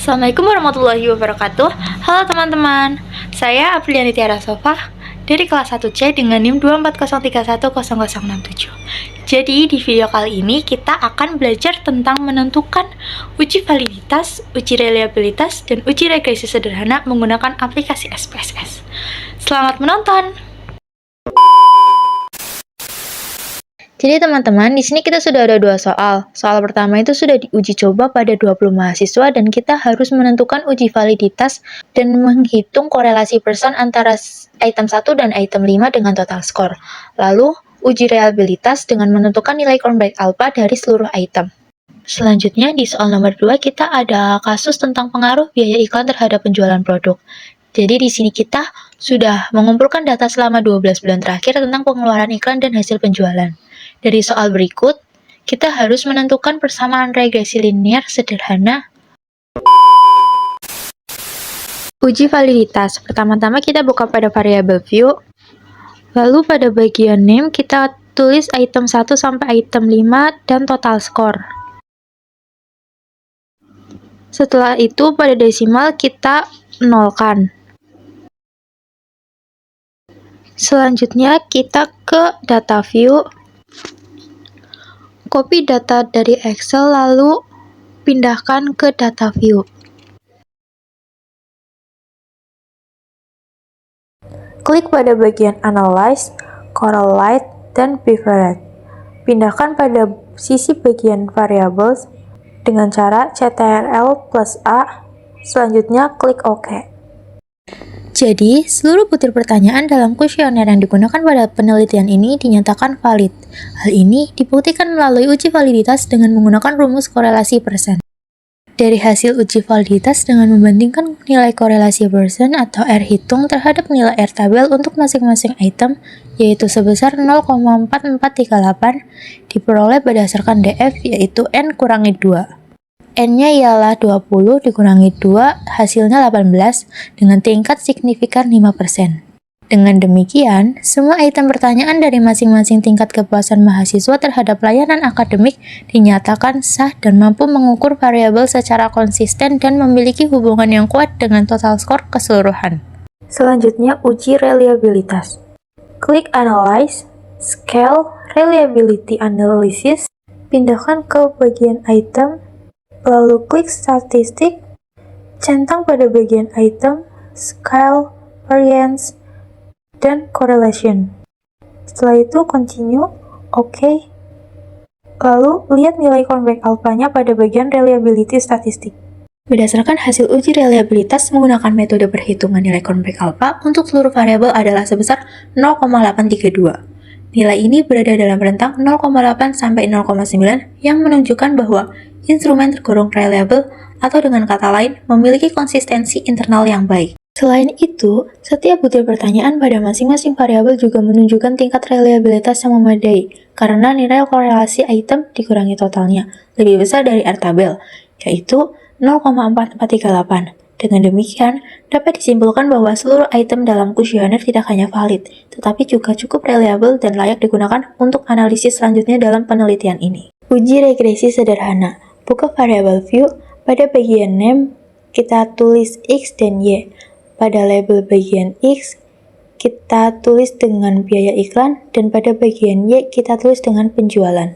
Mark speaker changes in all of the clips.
Speaker 1: Assalamualaikum warahmatullahi wabarakatuh. Halo teman-teman, saya Apriliani Tiara Sofa dari kelas 1C dengan NIM 240310067. Jadi di video kali ini kita akan belajar tentang menentukan uji validitas, uji reliabilitas, dan uji regresi sederhana menggunakan aplikasi SPSS. Selamat menonton! Jadi teman-teman, di sini kita sudah ada dua soal. Soal pertama itu sudah diuji coba pada 20 mahasiswa dan kita harus menentukan uji validitas dan menghitung korelasi persen antara item 1 dan item 5 dengan total skor. Lalu, uji reliabilitas dengan menentukan nilai cornbreak alpha dari seluruh item. Selanjutnya, di soal nomor 2 kita ada kasus tentang pengaruh biaya iklan terhadap penjualan produk. Jadi di sini kita sudah mengumpulkan data selama 12 bulan terakhir tentang pengeluaran iklan dan hasil penjualan. Dari soal berikut, kita harus menentukan persamaan regresi linear sederhana. Uji validitas. Pertama-tama kita buka pada variable view. Lalu pada bagian name kita tulis item 1 sampai item 5 dan total skor. Setelah itu pada desimal kita nolkan. Selanjutnya kita ke data view. Copy data dari Excel lalu pindahkan ke data view. Klik pada bagian Analyze, Correlate, dan Pivot. Pindahkan pada sisi bagian Variables dengan cara Ctrl+A. Selanjutnya klik OK. Jadi, seluruh butir pertanyaan dalam kuesioner yang digunakan pada penelitian ini dinyatakan valid. Hal ini dibuktikan melalui uji validitas dengan menggunakan rumus korelasi persen. Dari hasil uji validitas dengan membandingkan nilai korelasi persen atau R hitung terhadap nilai R tabel untuk masing-masing item, yaitu sebesar 0,4438, diperoleh berdasarkan DF yaitu N kurangi 2. N-nya ialah 20 dikurangi 2, hasilnya 18, dengan tingkat signifikan 5%. Dengan demikian, semua item pertanyaan dari masing-masing tingkat kepuasan mahasiswa terhadap layanan akademik dinyatakan sah dan mampu mengukur variabel secara konsisten dan memiliki hubungan yang kuat dengan total skor keseluruhan. Selanjutnya, uji reliabilitas. Klik Analyze, Scale, Reliability Analysis, pindahkan ke bagian item, lalu klik statistik, centang pada bagian item, scale, variance, dan correlation. Setelah itu continue, OK. Lalu lihat nilai cornbreak alpha-nya pada bagian reliability statistik. Berdasarkan hasil uji reliabilitas menggunakan metode perhitungan nilai cornbreak alpha untuk seluruh variabel adalah sebesar 0,832. Nilai ini berada dalam rentang 0,8 sampai 0,9 yang menunjukkan bahwa instrumen tergolong reliable atau dengan kata lain memiliki konsistensi internal yang baik. Selain itu, setiap butir pertanyaan pada masing-masing variabel juga menunjukkan tingkat reliabilitas yang memadai karena nilai korelasi item dikurangi totalnya lebih besar dari R tabel, yaitu 0,4438. Dengan demikian, dapat disimpulkan bahwa seluruh item dalam kuesioner tidak hanya valid, tetapi juga cukup reliable dan layak digunakan untuk analisis selanjutnya dalam penelitian ini. Uji regresi sederhana. Buka variable view, pada bagian name kita tulis X dan Y. Pada label bagian X kita tulis dengan biaya iklan dan pada bagian Y kita tulis dengan penjualan.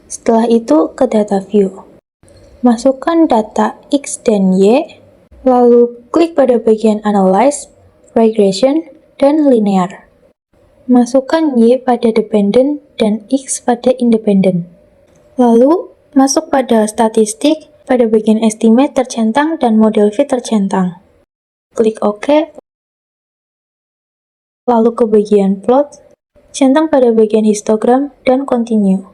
Speaker 1: Setelah itu ke data view. Masukkan data X dan Y, lalu klik pada bagian Analyze, Regression, dan Linear. Masukkan Y pada dependent dan X pada independent. Lalu, masuk pada statistik, pada bagian estimate tercentang dan model fit tercentang. Klik OK. Lalu ke bagian plot, centang pada bagian histogram dan continue.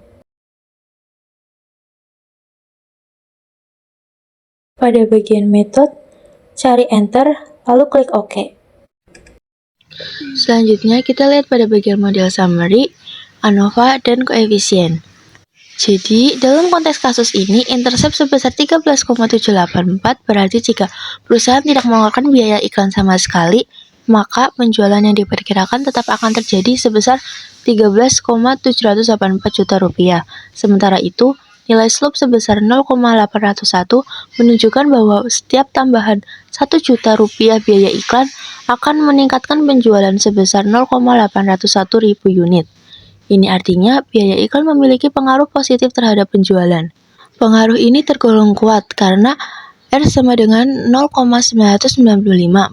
Speaker 1: Pada bagian method, cari enter, lalu klik OK. Selanjutnya kita lihat pada bagian model summary, ANOVA, dan koefisien. Jadi, dalam konteks kasus ini, intercept sebesar 13,784 berarti jika perusahaan tidak mengeluarkan biaya iklan sama sekali, maka penjualan yang diperkirakan tetap akan terjadi sebesar 13,784 juta rupiah. Sementara itu, nilai slope sebesar 0,801 menunjukkan bahwa setiap tambahan 1 juta rupiah biaya iklan akan meningkatkan penjualan sebesar 0,801 ribu unit. Ini artinya biaya iklan memiliki pengaruh positif terhadap penjualan. Pengaruh ini tergolong kuat karena R sama dengan 0,995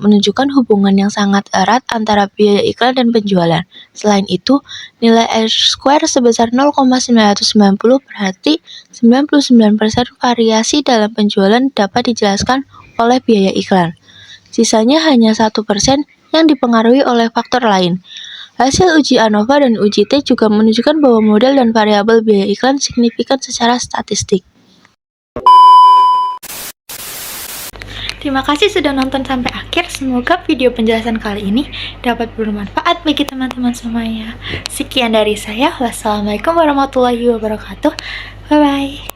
Speaker 1: menunjukkan hubungan yang sangat erat antara biaya iklan dan penjualan. Selain itu, nilai R-square sebesar 0,990 berarti 99% variasi dalam penjualan dapat dijelaskan oleh biaya iklan. Sisanya hanya 1% yang dipengaruhi oleh faktor lain. Hasil uji ANOVA dan uji T juga menunjukkan bahwa model dan variabel biaya iklan signifikan secara statistik. Terima kasih sudah nonton sampai akhir. Semoga video penjelasan kali ini dapat bermanfaat bagi teman-teman semuanya. Sekian dari saya. Wassalamualaikum warahmatullahi wabarakatuh. Bye-bye.